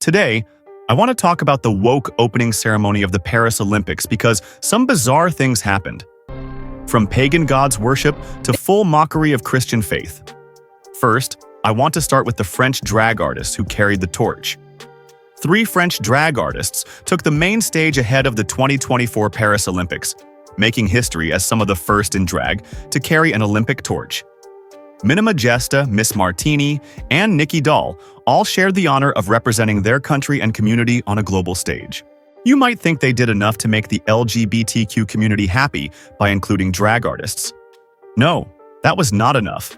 Today, I want to talk about the woke opening ceremony of the Paris Olympics because some bizarre things happened. From pagan gods worship to full mockery of Christian faith. First, I want to start with the French drag artists who carried the torch. 3 French drag artists took the main stage ahead of the 2024 Paris Olympics, making history as some of the first in drag to carry an Olympic torch. Minima Gesta, Miss Martini, and Nikki Doll all shared the honor of representing their country and community on a global stage. You might think they did enough to make the LGBTQ community happy by including drag artists. No, that was not enough.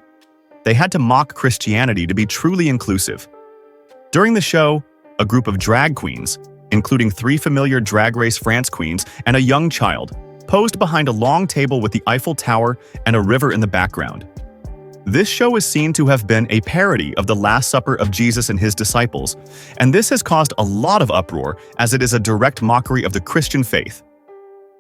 They had to mock Christianity to be truly inclusive. During the show, a group of drag queens, including 3 familiar Drag Race France queens and a young child, posed behind a long table with the Eiffel Tower and a river in the background. This show is seen to have been a parody of the Last Supper of Jesus and his disciples, and this has caused a lot of uproar as it is a direct mockery of the Christian faith.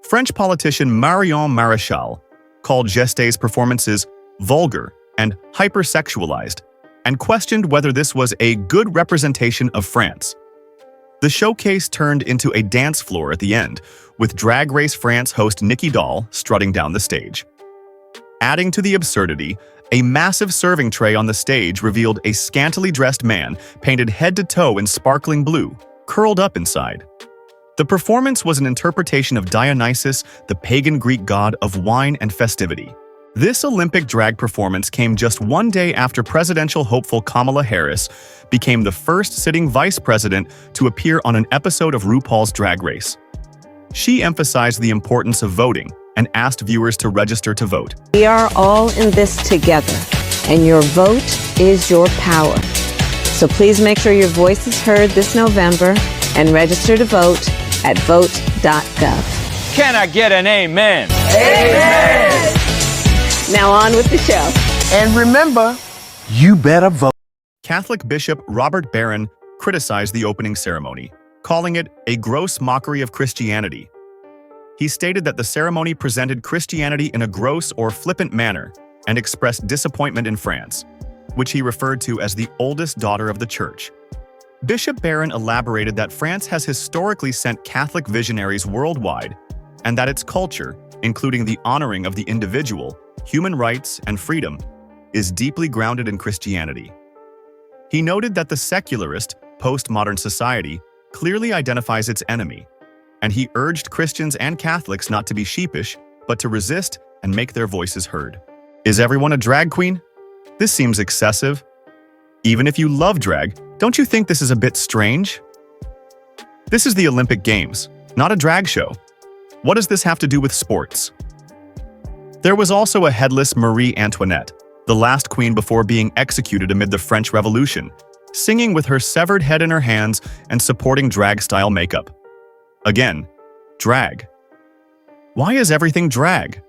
French politician Marion Maréchal called Geste's performances vulgar and hypersexualized, and questioned whether this was a good representation of France. The showcase turned into a dance floor at the end, with Drag Race France host Nikki Doll strutting down the stage. Adding to the absurdity, a massive serving tray on the stage revealed a scantily dressed man painted head to toe in sparkling blue, curled up inside. The performance was an interpretation of Dionysus, the pagan Greek god of wine and festivity. This Olympic drag performance came just one day after presidential hopeful Kamala Harris became the first sitting vice president to appear on an episode of RuPaul's Drag Race. She emphasized the importance of voting and asked viewers to register to vote. We are all in this together, and your vote is your power. So please make sure your voice is heard this November and register to vote at vote.gov. Can I get an amen? Amen! Now on with the show. And remember, you better vote. Catholic Bishop Robert Barron criticized the opening ceremony, calling it a gross mockery of Christianity. He stated that the ceremony presented Christianity in a gross or flippant manner and expressed disappointment in France, which he referred to as the oldest daughter of the Church. Bishop Barron elaborated that France has historically sent Catholic visionaries worldwide and that its culture, including the honoring of the individual, human rights, and freedom, is deeply grounded in Christianity. He noted that the secularist, postmodern society clearly identifies its enemy, and he urged Christians and Catholics not to be sheepish, but to resist and make their voices heard. Is everyone a drag queen? This seems excessive. Even if you love drag, don't you think this is a bit strange? This is the Olympic Games, not a drag show. What does this have to do with sports? There was also a headless Marie Antoinette, the last queen before being executed amid the French Revolution, singing with her severed head in her hands and supporting drag-style makeup. Again, drag. Why is everything drag?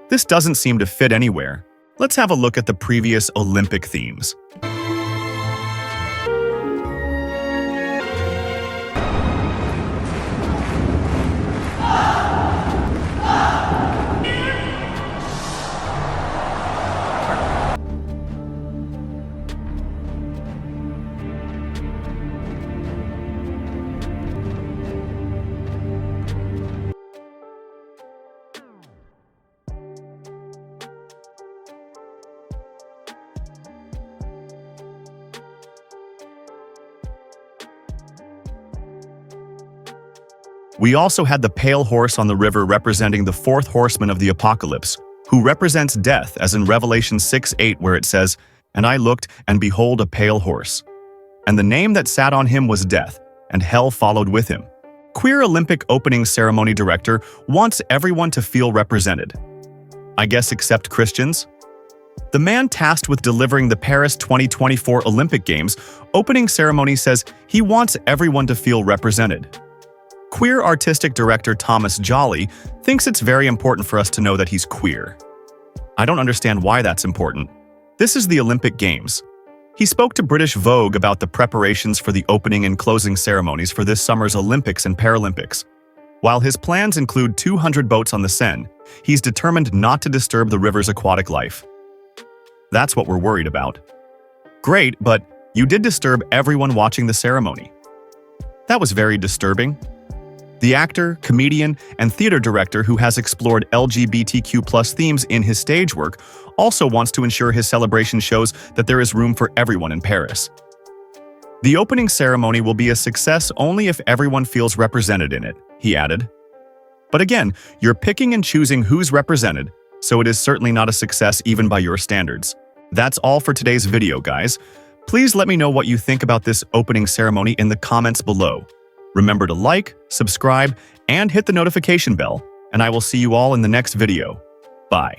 This doesn't seem to fit anywhere. Let's have a look at the previous Olympic themes. We also had the pale horse on the river representing the 4th horseman of the apocalypse, who represents death, as in Revelation 6:8, where it says, "And I looked, and behold a pale horse. And the name that sat on him was Death, and hell followed with him." Queer Olympic opening ceremony director wants everyone to feel represented. I guess except Christians? The man tasked with delivering the Paris 2024 Olympic Games opening ceremony says he wants everyone to feel represented. Queer artistic director Thomas Jolly thinks it's very important for us to know that he's queer. I don't understand why that's important. This is the Olympic Games. He spoke to British Vogue about the preparations for the opening and closing ceremonies for this summer's Olympics and Paralympics. While his plans include 200 boats on the Seine, he's determined not to disturb the river's aquatic life. That's what we're worried about. Great, but You did disturb everyone watching the ceremony. That was very disturbing. The actor, comedian, and theater director who has explored LGBTQ+ themes in his stage work also wants to ensure his celebration shows that there is room for everyone in Paris. The opening ceremony will be a success only if everyone feels represented in it, he added. But again, you're picking and choosing who's represented, so it is certainly not a success even by your standards. That's all for today's video, guys. Please let me know what you think about this opening ceremony in the comments below. Remember to like, subscribe, and hit the notification bell, and I will see you all in the next video. Bye.